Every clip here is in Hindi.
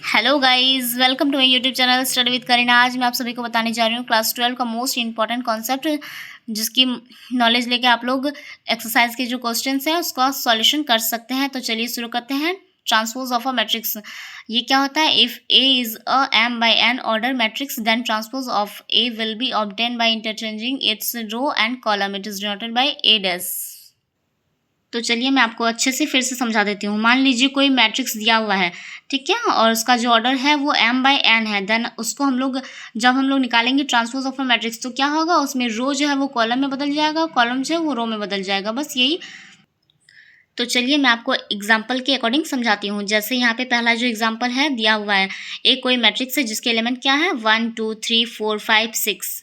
Hello guys, welcome to my YouTube channel study with Kareena. आज मैं आप सभी को बताने जा रही हूँ क्लास 12 का मोस्ट इंपॉर्टेंट कॉन्सेप्ट, जिसकी नॉलेज लेके आप लोग एक्सरसाइज के जो क्वेश्चंस हैं उसका सॉल्यूशन कर सकते हैं। तो चलिए शुरू करते हैं। ट्रांसपोज ऑफ अ मैट्रिक्स, ये क्या होता है? If A is a m by n order matrix then transpose of A will be obtain by interchanging its row and column. It is denoted by A dash. तो चलिए मैं आपको अच्छे से फिर से समझा देती हूँ। मान लीजिए कोई मैट्रिक्स दिया हुआ है, ठीक है, और उसका जो ऑर्डर है वो m by n है। देन उसको जब हम लोग निकालेंगे ट्रांसपोज ऑफ अ मैट्रिक्स, तो क्या होगा? उसमें रो जो है वो कॉलम में बदल जाएगा, कॉलम जो है वो रो में बदल जाएगा, बस यही। तो चलिए मैं आपको एग्जाम्पल के अकॉर्डिंग समझाती हूँ। जैसे यहाँ पे पहला जो एग्जाम्पल है दिया हुआ है, एक कोई मैट्रिक्स है जिसके एलिमेंट क्या है? 1 2 3 4 5 6।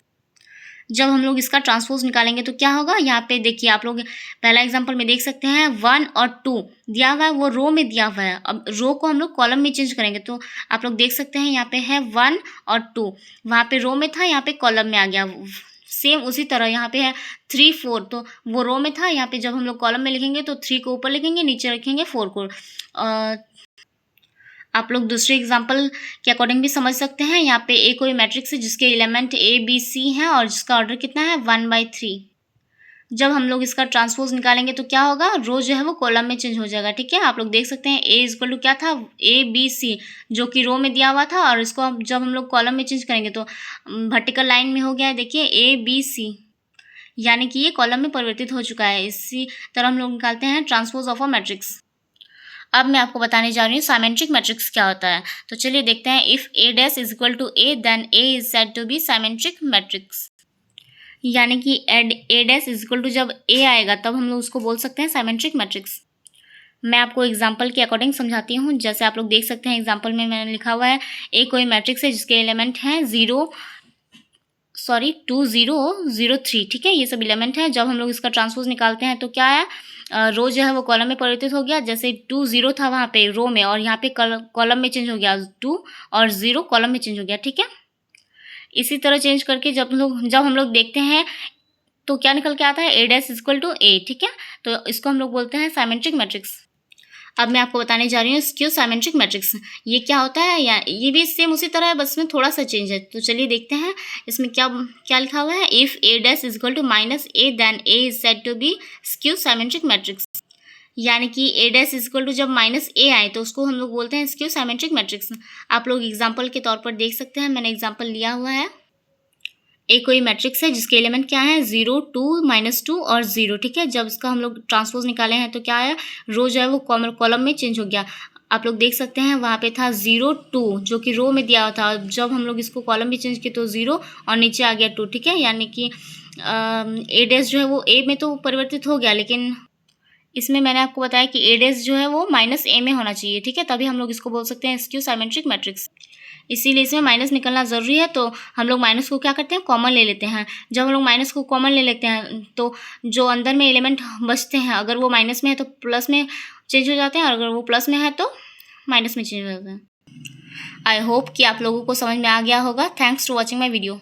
जब हम लोग इसका ट्रांसपोज निकालेंगे तो क्या होगा? यहाँ पे देखिए, आप लोग पहला एग्जांपल में देख सकते हैं 1 और 2 दिया हुआ है, वो रो में दिया हुआ है। अब रो को हम लोग कॉलम में चेंज करेंगे तो आप लोग देख सकते हैं यहाँ पे है 1 और 2, वहाँ पे रो में था, यहाँ पे कॉलम में आ गया। सेम उसी तरह यहाँ पे है 3 4, तो वो रो में था, यहाँ पे जब हम लोग कॉलम में लिखेंगे तो 3 को ऊपर लिखेंगे, नीचे रखेंगे 4 को। आप लोग दूसरे एग्जाम्पल के अकॉर्डिंग भी समझ सकते हैं। यहाँ पे ए कोई मैट्रिक्स है जिसके एलिमेंट ए बी सी हैं और जिसका ऑर्डर कितना है? 1/3। जब हम लोग इसका ट्रांसपोज निकालेंगे तो क्या होगा? रो जो है वो कॉलम में चेंज हो जाएगा, ठीक है। आप लोग देख सकते हैं ए इक्वल टू क्या था? ए बी सी, जो कि रो में दिया हुआ था, और इसको जब हम लोग कॉलम में चेंज करेंगे तो वर्टिकल लाइन में हो गया है, देखिए ए बी सी, यानी कि ये कॉलम में परिवर्तित हो चुका है। इसी तरह हम लोग निकालते हैं ट्रांसपोज ऑफ अ मैट्रिक्स। अब मैं आपको बताने जा रही हूँ साइमेट्रिक मैट्रिक्स क्या होता है। तो चलिए देखते हैं। If A dash is equal to A then A is said to be symmetric matrix, यानी कि A dash is equal to जब ए आएगा तब हम लोग उसको बोल सकते हैं साइमेट्रिक मैट्रिक्स। मैं आपको एग्जाम्पल के अकॉर्डिंग समझाती हूँ। जैसे आप लोग देख सकते हैं एग्जाम्पल में मैंने लिखा हुआ है ए कोई मैट्रिक्स है जिसके एलिमेंट हैं 2 0 0 3, ठीक है, ये सब एलिमेंट है। जब हम लोग इसका ट्रांसपोज निकालते हैं तो क्या है? रो जो है वो कॉलम में परिवर्तित हो गया। जैसे 2 0 था वहाँ पे रो में, और यहाँ पे कॉलम में चेंज हो गया, 2 और 0 कॉलम में चेंज हो गया, ठीक है। इसी तरह चेंज करके जब हम लोग देखते हैं तो क्या निकल के आता है? ए डैश इक्वल टू ए, ठीक है। तो इसको हम लोग बोलते हैं साइमेट्रिक मैट्रिक्स। अब मैं आपको बताने जा रही हूँ स्क्यू साइमेट्रिक मैट्रिक्स, ये क्या होता है। या ये भी सेम उसी तरह है, बस में थोड़ा सा चेंज है। तो चलिए देखते हैं इसमें क्या क्या लिखा हुआ है। If A dash is equal to minus A then A is said to be skew symmetric matrix, यानी कि A dash is equal to जब माइनस ए आए तो उसको हम लोग बोलते हैं स्क्यू साइमेट्रिक मैट्रिक्स। आप लोग एग्जाम्पल के तौर पर देख सकते हैं, मैंने एग्जाम्पल लिया हुआ है। एक कोई मैट्रिक्स है जिसके एलिमेंट क्या है? 0 2 -2 और 0, ठीक है। जब इसका हम लोग ट्रांसपोज निकाले हैं तो क्या है? रो जो है वो कॉलम में चेंज हो गया। आप लोग देख सकते हैं वहाँ पे था 0 2 जो कि रो में दिया हुआ था, जब हम लोग इसको कॉलम में चेंज किए तो 0 और नीचे आ गया 2, ठीक है। यानी कि ए डैश जो है वो ए में तो परिवर्तित हो गया, लेकिन इसमें मैंने आपको बताया कि ए डैश जो है वो माइनस ए में होना चाहिए, ठीक है, तभी हम लोग इसको बोल सकते हैं स्क्यू साइमेट्रिक मैट्रिक्स। इसीलिए इसमें माइनस निकलना ज़रूरी है। तो हम लोग माइनस को क्या करते हैं? कॉमन ले लेते हैं। जब हम लोग माइनस को कॉमन ले लेते हैं तो जो अंदर में एलिमेंट बचते हैं, अगर वो माइनस में है तो प्लस में चेंज हो जाते हैं, और अगर वो प्लस में है तो माइनस में चेंज हो जाते हैं। आई होप कि आप लोगों को समझ में आ गया होगा। Thanks to watching my video.